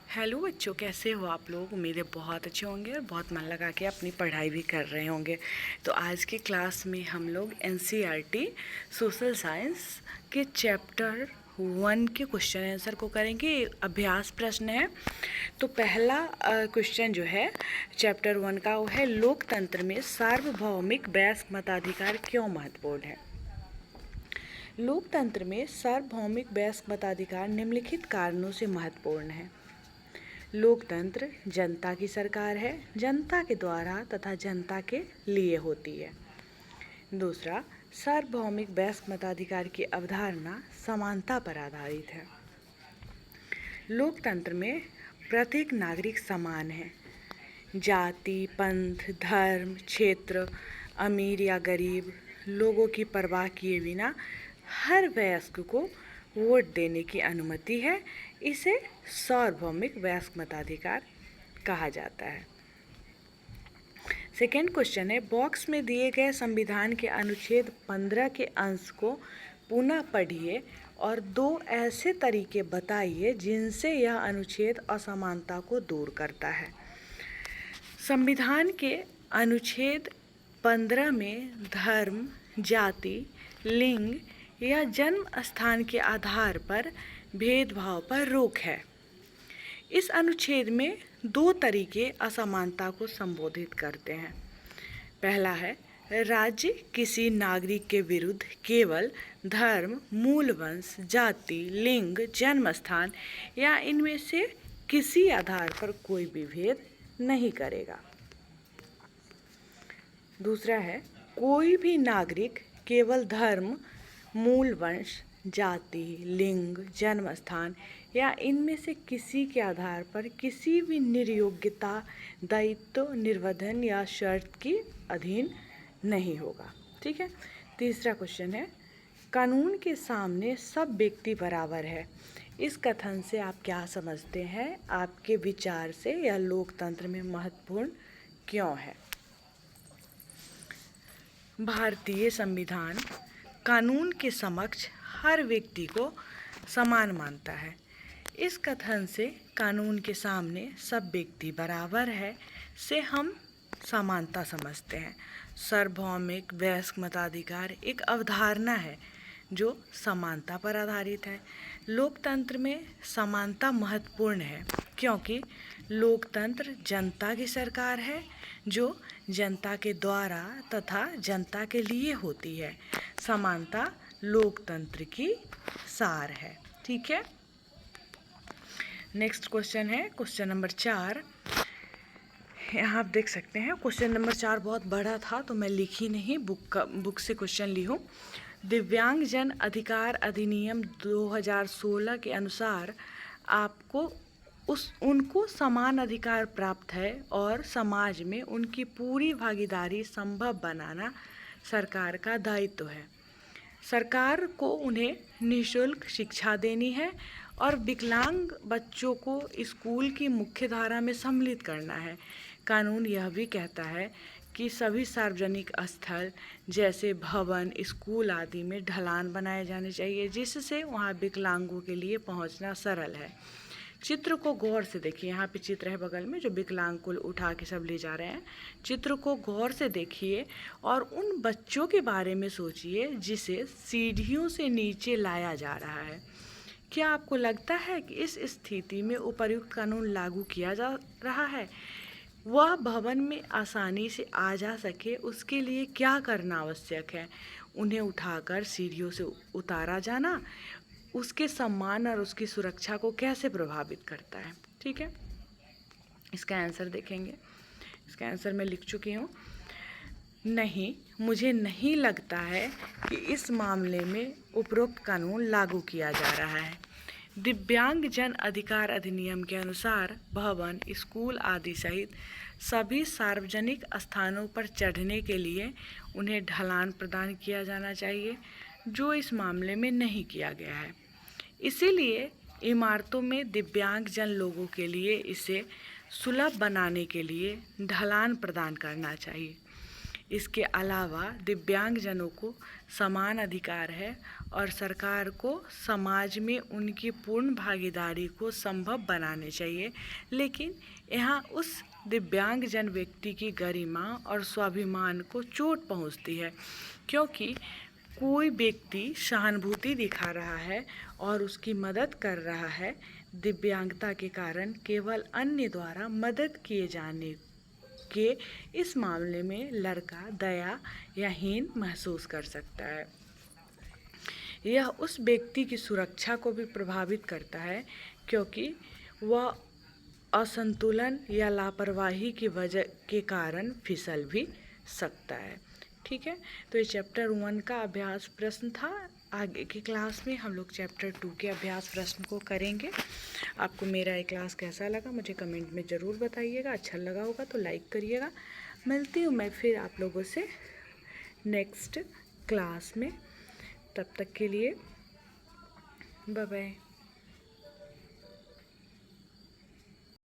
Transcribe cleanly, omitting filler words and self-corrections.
Hello बच्चों, कैसे हो आप लोग। उम्मीद है बहुत अच्छे होंगे और बहुत मन लगा के अपनी पढ़ाई भी कर रहे होंगे। तो आज की क्लास में हम लोग एनसीईआरटी सोशल साइंस के चैप्टर 1 के क्वेश्चन आंसर को करेंगे। अभ्यास प्रश्न है। तो पहला क्वेश्चन जो है चैप्टर 1 का वो है, लोकतंत्र में सार्वभौमिक वयस्क मताधिकार क्यों महत्वपूर्ण है। लोकतंत्र में सार्वभौमिक वयस्क मताधिकार निम्नलिखित कारणों से महत्वपूर्ण है। लोकतंत्र जनता की सरकार है, जनता के द्वारा तथा जनता के लिए होती है। दूसरा, सार्वभौमिक वयस्क मताधिकार की अवधारणा समानता पर आधारित है। लोकतंत्र में प्रत्येक नागरिक समान है। जाति, पंथ, धर्म, क्षेत्र, अमीर या गरीब लोगों की परवाह किए बिना हर वयस्क को वोट देने की अनुमति है। इसे सार्वभौमिक वयस्क मताधिकार कहा जाता है। सेकेंड क्वेश्चन है, बॉक्स में दिए गए संविधान के अनुच्छेद 15 के अंश को पुनः पढ़िए और 2 ऐसे तरीके बताइए जिनसे यह अनुच्छेद असमानता को दूर करता है। संविधान के अनुच्छेद 15 में धर्म, जाति, लिंग या जन्म स्थान के आधार पर भेदभाव पर रोक है। इस अनुच्छेद में 2 तरीके असमानता को संबोधित करते हैं। पहला है, राज्य किसी नागरिक के विरुद्ध केवल धर्म, मूल वंश, जाति, लिंग, जन्म स्थान या इनमें से किसी आधार पर कोई भी भेद नहीं करेगा। दूसरा है, कोई भी नागरिक केवल धर्म, मूल वंश, जाति, लिंग, जन्म स्थान या इनमें से किसी के आधार पर किसी भी निर्योग्यता, दायित्व, निर्बंधन या शर्त के अधीन नहीं होगा। ठीक है। तीसरा क्वेश्चन है, कानून के सामने सब व्यक्ति बराबर है। इस कथन से आप क्या समझते हैं? आपके विचार से यह लोकतंत्र में महत्वपूर्ण क्यों है? भारतीय संविधान कानून के समक्ष हर व्यक्ति को समान मानता है। इस कथन से कानून के सामने सब व्यक्ति बराबर है से हम समानता समझते हैं। सार्वभौमिक वयस्क मताधिकार एक अवधारणा है जो समानता पर आधारित है। लोकतंत्र में समानता महत्वपूर्ण है क्योंकि लोकतंत्र जनता की सरकार है जो जनता के द्वारा तथा जनता के लिए होती है। समानता लोकतंत्र की सार है। ठीक है। नेक्स्ट क्वेश्चन है क्वेश्चन नंबर 4। यहाँ आप देख सकते हैं क्वेश्चन नंबर 4 बहुत बड़ा था तो मैं लिखी नहीं, बुक से क्वेश्चन ली हूँ। दिव्यांगजन अधिकार अधिनियम 2016 के अनुसार आपको उनको समान अधिकार प्राप्त है और समाज में उनकी पूरी भागीदारी संभव बनाना सरकार का दायित्व है। सरकार को उन्हें निःशुल्क शिक्षा देनी है और विकलांग बच्चों को स्कूल की मुख्यधारा में सम्मिलित करना है। कानून यह भी कहता है कि सभी सार्वजनिक स्थल जैसे भवन, स्कूल आदि में ढलान बनाए जाने चाहिए जिससे वहाँ विकलांगों के लिए पहुँचना सरल है। चित्र को गौर से देखिए। यहाँ पे चित्र है बगल में जो विकलांग को उठा के सब ले जा रहे हैं। चित्र को गौर से देखिए और उन बच्चों के बारे में सोचिए जिसे सीढ़ियों से नीचे लाया जा रहा है। क्या आपको लगता है कि इस स्थिति में उपर्युक्त कानून लागू किया जा रहा है? वह भवन में आसानी से आ जा सके उसके लिए क्या करना आवश्यक है? उन्हें उठाकर सीढ़ियों से उतारा जाना उसके सम्मान और उसकी सुरक्षा को कैसे प्रभावित करता है? ठीक है। इसका आंसर देखेंगे। इसका आंसर मैं लिख चुकी हूँ। नहीं, मुझे नहीं लगता है कि इस मामले में उपरोक्त कानून लागू किया जा रहा है। दिव्यांगजन अधिकार अधिनियम के अनुसार भवन, स्कूल आदि सहित सभी सार्वजनिक स्थानों पर चढ़ने के लिए उन्हें ढलान प्रदान किया जाना चाहिए, जो इस मामले में नहीं किया गया है। इसीलिए इमारतों में दिव्यांगजन लोगों के लिए इसे सुलभ बनाने के लिए ढलान प्रदान करना चाहिए। इसके अलावा दिव्यांगजनों को समान अधिकार है और सरकार को समाज में उनकी पूर्ण भागीदारी को संभव बनाने चाहिए। लेकिन यहाँ उस दिव्यांगजन व्यक्ति की गरिमा और स्वाभिमान को चोट पहुँचती है, क्योंकि कोई व्यक्ति सहानुभूति दिखा रहा है और उसकी मदद कर रहा है। दिव्यांगता के कारण केवल अन्य द्वारा मदद किए जाने के इस मामले में लड़का दया या हीन महसूस कर सकता है। यह उस व्यक्ति की सुरक्षा को भी प्रभावित करता है, क्योंकि वह असंतुलन या लापरवाही की वजह के कारण फिसल भी सकता है। ठीक है, तो ये चैप्टर 1 का अभ्यास प्रश्न था। आगे की क्लास में हम लोग चैप्टर 2 के अभ्यास प्रश्न को करेंगे। आपको मेरा ये क्लास कैसा लगा मुझे कमेंट में ज़रूर बताइएगा। अच्छा लगा होगा तो लाइक करिएगा। मिलती हूँ मैं फिर आप लोगों से नेक्स्ट क्लास में। तब तक के लिए बाय बाय।